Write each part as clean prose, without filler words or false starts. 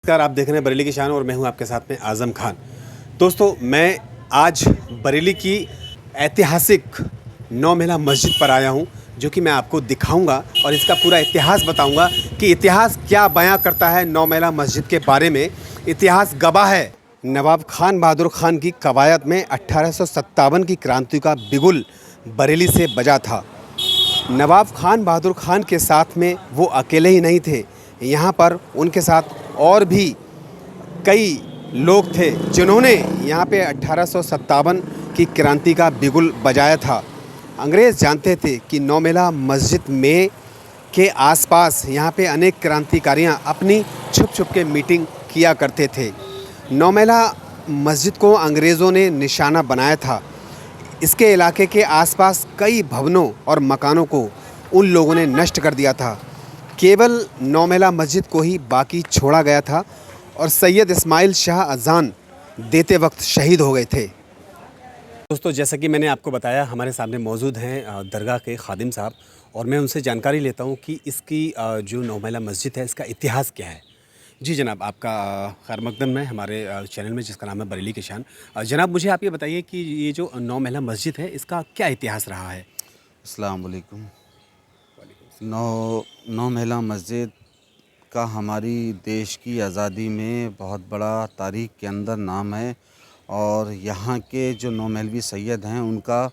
नमस्कार, आप देख रहे हैं बरेली की शान और मैं हूं आपके साथ में आज़म खान। दोस्तों, मैं आज बरेली की ऐतिहासिक नौ महला मस्जिद पर आया हूं, जो कि मैं आपको दिखाऊंगा और इसका पूरा इतिहास बताऊंगा कि इतिहास क्या बयां करता है नौ महला मस्जिद के बारे में। इतिहास गवाह है, नवाब खान बहादुर खान की कवायद में 1857 की क्रांति का बिगुल बरेली से बजा था। नवाब खान बहादुर खान के साथ में वो अकेले ही नहीं थे, यहाँ पर उनके साथ और भी कई लोग थे जिन्होंने यहाँ पे 1857 की क्रांति का बिगुल बजाया था। अंग्रेज़ जानते थे कि नौ महला मस्जिद में के आसपास यहाँ पे अनेक क्रांतिकारियाँ अपनी छुप छुप के मीटिंग किया करते थे। नौ महला मस्जिद को अंग्रेज़ों ने निशाना बनाया था। इसके इलाके के आसपास कई भवनों और मकानों को उन लोगों ने नष्ट कर दिया था। केवल नौ महला मस्जिद को ही बाकी छोड़ा गया था और सैयद इस्माइल शाह अजान देते वक्त शहीद हो गए थे। दोस्तों, जैसा कि मैंने आपको बताया, हमारे सामने मौजूद हैं दरगाह के खादिम साहब और मैं उनसे जानकारी लेता हूं कि इसकी जो नौ महला मस्जिद है इसका इतिहास क्या है। जी जनाब, आपका खैर मकदम है हमारे चैनल में जिसका नाम है बरेली की शान। जनाब, मुझे आप ये बताइए कि ये जो नौ महला मस्जिद है इसका क्या इतिहास रहा है। अस्सलाम वालेकुम। नौ नौ महला मस्जिद का हमारी देश की आज़ादी में बहुत बड़ा तारीख़ के अंदर नाम है और यहाँ के जो नौ महलवी सैयद हैं उनका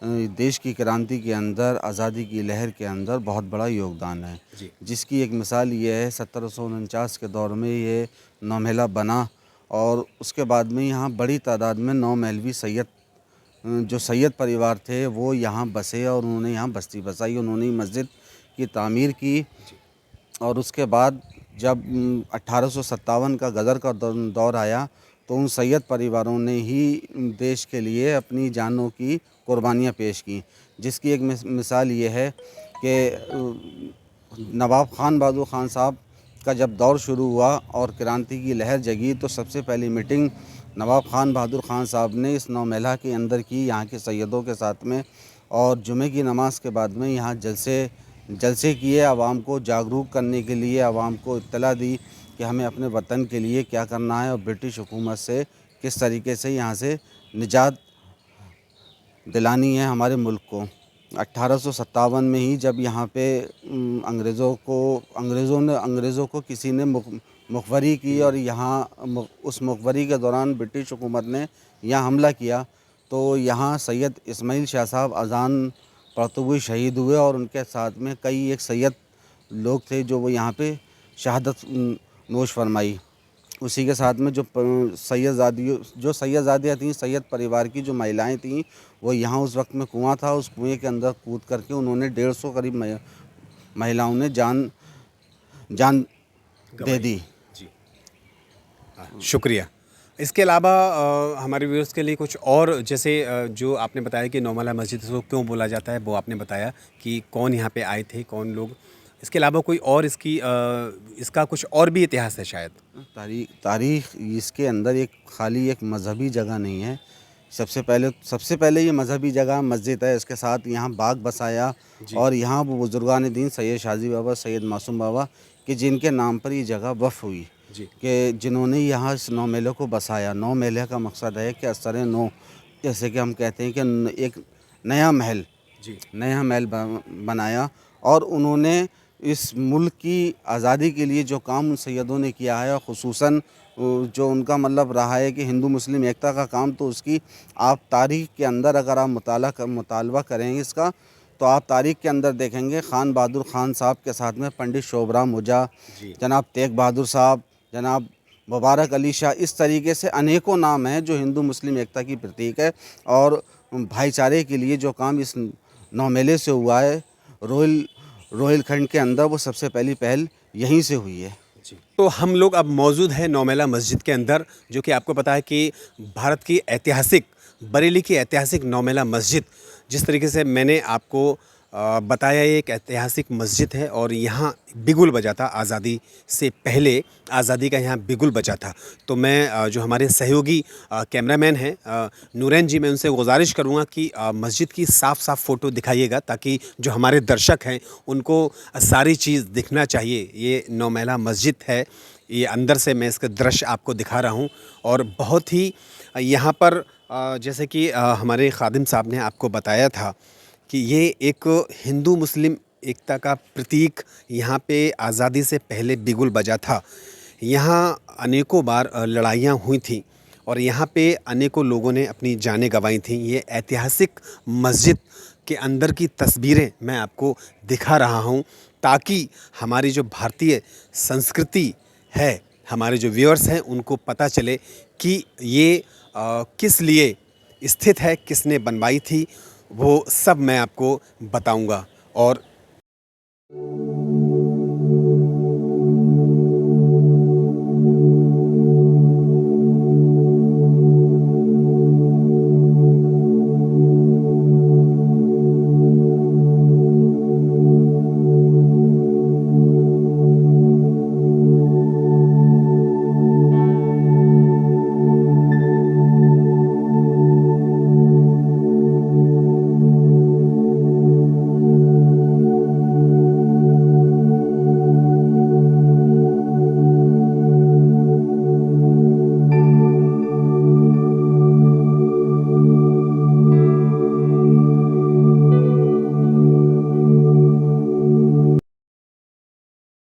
देश की क्रांति के अंदर, आज़ादी की लहर के अंदर बहुत बड़ा योगदान है। जिसकी एक मिसाल ये है, 1749 के दौर में ये नौ महला बना और उसके बाद में यहाँ बड़ी तादाद में नौ महलवी सैयद जो सैयद परिवार थे वो यहाँ बसे और उन्होंने यहाँ बस्ती बसाई, उन्होंने मस्जिद की तामीर की। और उसके बाद जब 1857 का गदर का दौर आया तो उन सैयद परिवारों ने ही देश के लिए अपनी जानों की कुर्बानियाँ पेश की। जिसकी एक मिसाल ये है कि नवाब खान बहादुर खान साहब का जब दौर शुरू हुआ और क्रांति की लहर जगी तो सबसे पहली मीटिंग नवाब खान बहादुर खान साहब ने इस नौ महला के अंदर की, यहाँ के सैयदों के साथ में। और जुमे की नमाज के बाद में यहाँ जलसे किए, आवाम को जागरूक करने के लिए, आवाम को इत्तला दी कि हमें अपने वतन के लिए क्या करना है और ब्रिटिश हुकूमत से किस तरीके से यहाँ से निजात दिलानी है हमारे मुल्क को। 1857 में ही जब यहाँ पे अंग्रेज़ों को किसी ने मुखबरी की और यहाँ उस मुखबरी के दौरान ब्रिटिश हुकूमत ने यहाँ हमला किया तो यहाँ सैयद इस्माइल शाह साहब अजान पढ़ते हुए शहीद हुए और उनके साथ में कई एक सैयद लोग थे जो वो यहाँ पे शहादत नोश फरमाई। उसी के साथ में जो सैयदजादियाँ थीं, सैयद परिवार की जो महिलाएं थीं, वो यहाँ उस वक्त में कुआं था, उस कुएं के अंदर कूद करके उन्होंने 150 करीब महिलाओं ने जान दे दी। जी, शुक्रिया। इसके अलावा हमारे व्यूअर्स के लिए कुछ और, जैसे जो आपने बताया कि नौ महला मस्जिद को क्यों बोला जाता है, वो आपने बताया कि कौन यहाँ पे आए थे, कौन लोग। इसके अलावा कोई और इसका कुछ और भी इतिहास है शायद। तारीख़ इसके अंदर एक मज़हबी जगह नहीं है। सबसे पहले ये मज़हबी जगह मस्जिद है। इसके साथ यहाँ बाग बसाया और यहाँ वो बुज़ुर्गान दीन सैयद शाजी बाबा, सैयद मासूम बाबा कि जिनके नाम पर ये जगह वफ़ हुई कि जिन्होंने यहाँ इस नौ महलों को बसाया। नौ महल का मकसद है कि असर नौ, जैसे कि हम कहते हैं कि एक नया महल बनाया और उन्होंने इस मुल्क की आज़ादी के लिए जो काम उन सैयदों ने किया है और ख़ुसूसन जो उनका मतलब रहा है कि हिंदू मुस्लिम एकता का काम, तो उसकी आप तारीख़ के अंदर अगर आप मुतालबा करेंगे इसका तो आप तारीख़ के अंदर देखेंगे खान बहादुर खान साहब के साथ में पंडित शोभराम मुजा, जनाब तेग बहादुर साहब, जनाब मुबारक अली शाह, इस तरीके से अनेकों नाम हैं जो हिंदू मुस्लिम एकता की प्रतीक है। और भाईचारे के लिए जो काम इस नौ मेले से हुआ है रोहिलखंड के अंदर, वो सबसे पहली पहल यहीं से हुई है। तो हम लोग अब मौजूद हैं नौ महला मस्जिद के अंदर, जो कि आपको पता है कि भारत की ऐतिहासिक, बरेली की ऐतिहासिक नौ महला मस्जिद, जिस तरीके से मैंने आपको बताया, ये एक ऐतिहासिक मस्जिद है और यहाँ बिगुल बजा था आज़ादी से पहले, आज़ादी का यहाँ बिगुल बजा था। तो मैं जो हमारे सहयोगी कैमरामैन हैं नूरैन जी, मैं उनसे गुजारिश करूँगा कि मस्जिद की साफ़ फ़ोटो दिखाइएगा ताकि जो हमारे दर्शक हैं उनको सारी चीज़ दिखना चाहिए। ये नौ महला मस्जिद है, ये अंदर से मैं इसका दृश्य आपको दिखा रहा हूँ। और बहुत ही यहाँ पर जैसे कि हमारे खादिम साहब ने आपको बताया था कि ये एक हिंदू मुस्लिम एकता का प्रतीक यहाँ पे आज़ादी से पहले बिगुल बजा था। यहाँ अनेकों बार लड़ाइयाँ हुई थी और यहाँ पे अनेकों लोगों ने अपनी जानें गंवाई थीं। ये ऐतिहासिक मस्जिद के अंदर की तस्वीरें मैं आपको दिखा रहा हूँ ताकि हमारी जो भारतीय संस्कृति है, हमारे जो व्यूअर्स हैं उनको पता चले कि ये किस लिए स्थित है, किसने बनवाई थी, वो सब मैं आपको बताऊंगा। और